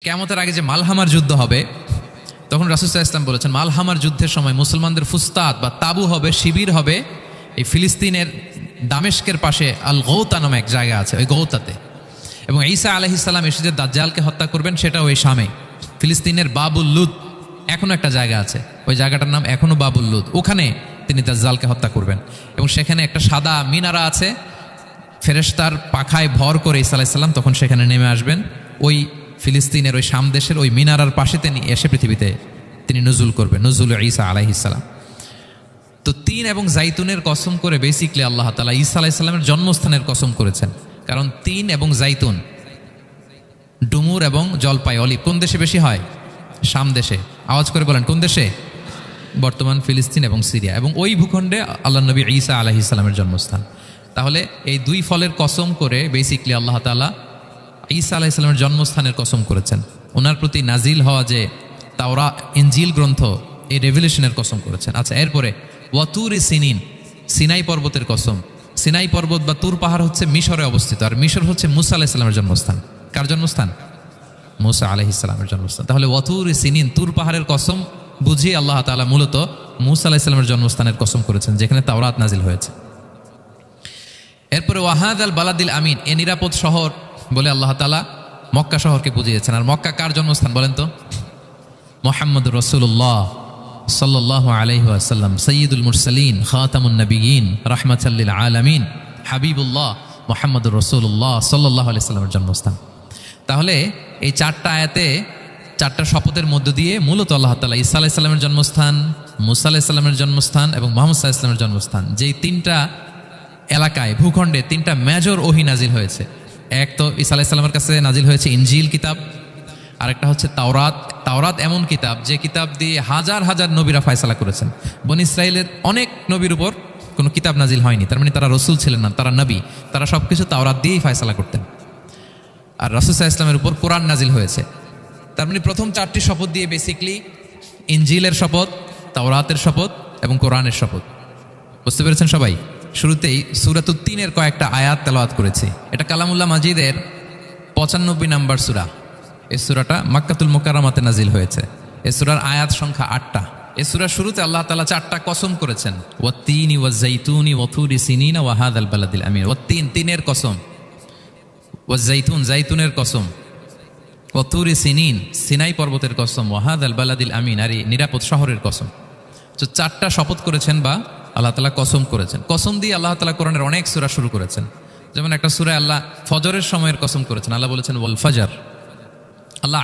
কিয়ামতের আগে যে মালহামার যুদ্ধ হবে, তখন রাসূল সাল্লাল্লাহু আলাইহি ওয়াসাল্লাম বলেছেন মালহামার যুদ্ধের সময় মুসলমানদের ফুস্তাদ বা তাবু হবে, শিবির হবে এই ফিলিস্তিনের দামেস্কের পাশে আল গৌতা নামে এক জায়গা আছে, ওই গৌতাতে। এবং ঈসা আলাইহিস সালাম এসে যে দাজ্জালকে হত্যা করবেন সেটাও ওই শামে, ফিলিস্তিনের বাবুল লুদ এখনো একটা জায়গা আছে, ওই জায়গাটার নাম এখনো বাবুল লুদ, ওখানে তিনি দাজ্জালকে হত্যা করবেন। এবং সেখানে একটা সাদা মিনারা আছে, ফেরেশতার পাখায় ভর করে ঈসা আলাইহিস সালাম তখন সেখানে নেমে আসবেন, ওই ফিলিস্তিনের ওই শাম দেশের ওই মিনারার পাশে তিনি এসে পৃথিবীতে তিনি নজুল করবেন, নজুল ঈসা আলাইহিস সালাম। তো তিন এবং জাইতুনের কসম করে বেসিকলি আল্লাহ তাআলা ঈসা আলাইহিস সালামের জন্মস্থানের কসম করেছেন। কারণ তিন এবং জাইতুন, ডুমুর এবং জলপাই, অলিভ কোন দেশে বেশি হয়? শাম দেশে। আওয়াজ করে বলেন কোন দেশে? বর্তমান ফিলিস্তিন এবং সিরিয়া, এবং ওই ভূখণ্ডে আল্লাহ নবী ঈসা আলাইহিস সালামের জন্মস্থান। তাহলে এই দুই ফলের কসম করে বেসিকলি আল্লাহ তাআলা ঈসা আলাইহিস সালামের জন্মস্থানের কসম করেছেন। ওনার প্রতি নাজিল হওয়া যে তাওরাত ইনজিল গ্রন্থ, এই রেভেলেশনের কসম করেছেন। আচ্ছা, এরপরে ওয়াতুরি সিনিন, সিনাই পর্বতের কসম। সিনাই পর্বত বা তুর পাহাড় হচ্ছে মিশরে অবস্থিত, আর মিশর হচ্ছে মুসা আলাইহিস সালামের জন্মস্থান। কার জন্মস্থান? মুসা আলাইহিস সালামের জন্মস্থান। তাহলে ওয়াতুরি সিনিন, তুর পাহাড়ের কসম বুঝিয়ে আল্লাহ তাআলা মূলত মুসা আলাইহিস সালামের জন্মস্থানের কসম করেছেন, যেখানে তাওরাত নাজিল হয়েছে। এরপরে ওয়াহাদাল বালাদিল আমিন, এ নিরাপদ শহর বলে আল্লাহ তাআলা মক্কা শহরকে বুঝিয়েছেন। আর মক্কা কার জন্মস্থান বলেন তো? মুহাম্মদুর রাসূলুল্লাহ সাল্লাল্লাহু আলাইহি ওয়াসাল্লাম, সাইয়্যিদুল মুরসালিন, খাতামুন নবিয়্যিন, রাহমাতাল লিল আলামিন, হাবিবুল্লাহ মুহাম্মদুর রাসূলুল্লাহ সাল্লাল্লাহু আলাইহি ওয়াসাল্লামের জন্মস্থান। তাহলে এই চারটা আয়াতে, চারটা শপথের মধ্য দিয়ে মূলত আল্লাহ তাআলা ঈসা আলাইহিস সালামের জন্মস্থান, মুসা আলাইহিস সালামের জন্মস্থান এবং মুহাম্মদ সাল্লাল্লাহু আলাইহি ওয়াসাল্লামের জন্মস্থান, যেই তিনটা এলাকায়, ভূখণ্ডে তিনটা মেজর ওহী নাজিল হয়েছে। এক তো ঈসা আলাইহিস সালামের কাছে নাজিল হয়েছে ইনজিল কিতাব, আরেকটা হচ্ছে তাওরাত। তাওরাত এমন কিতাব যে কিতাব দিয়ে হাজার হাজার নবীরা ফয়সালা করেছেন। বনি ইসরাইলের অনেক নবীর উপর কোনো কিতাব নাজিল হয়নি, তার মানে তারা রসুল ছিলেন না, তারা নবী, তারা সব কিছু তাওরাত দিয়েই ফয়সালা করতেন। আর রাসূল সাল্লাল্লাহু আলাইহি ওয়াসাল্লামের উপর কোরআন নাজিল হয়েছে। তার মানে প্রথম চারটি শপথ দিয়ে বেসিকলি ইনজিলের শপথ, তাওরাতের শপথ এবং কোরআনের শপথ। বুঝতে পেরেছেন সবাই? শুরুতেই সূরাতুত তিনের কয়েকটা আয়াত তেলাওয়াত করেছি। এটা কালামুল্লাহ মাজিদের 95 নম্বর সূরা। এই সূরাটা মক্কাতুল মুকাররমাতে নাজিল হয়েছে। এই সূরার আয়াত সংখ্যা 8টা। এই সূরার শুরুতে আল্লাহ তাআলা 4টা কসম করেছেন, ওয়াত-তিনি ওয়াজ-যাইতুনি ওয়া-তুরি সিনিনা ওয়া হাযাল বালাদিল আমিন। ওয়াত-তিন, তিনের কসম, ওয়াজ-যাইতুন, যাইতুনের কসম, ওয়া-তুরি সিনিন, সিনাই পর্বতের কসম, ওয়া হাযাল বালাদিল আমিন, আর এই নিরাপদ শহরের কসম। তো 4টা শপথ করেছেন বা আল্লাহ তাআলা কসম করেছেন। কসম দিয়ে আল্লাহ তাআলা কোরআনের অনেক সূরা শুরু করেছেন। যেমন একটা সূরায় আল্লাহ ফজরের সময়ের কসম করেছেন, আল্লাহ বলেছেন ওয়াল ফাজর। আল্লাহ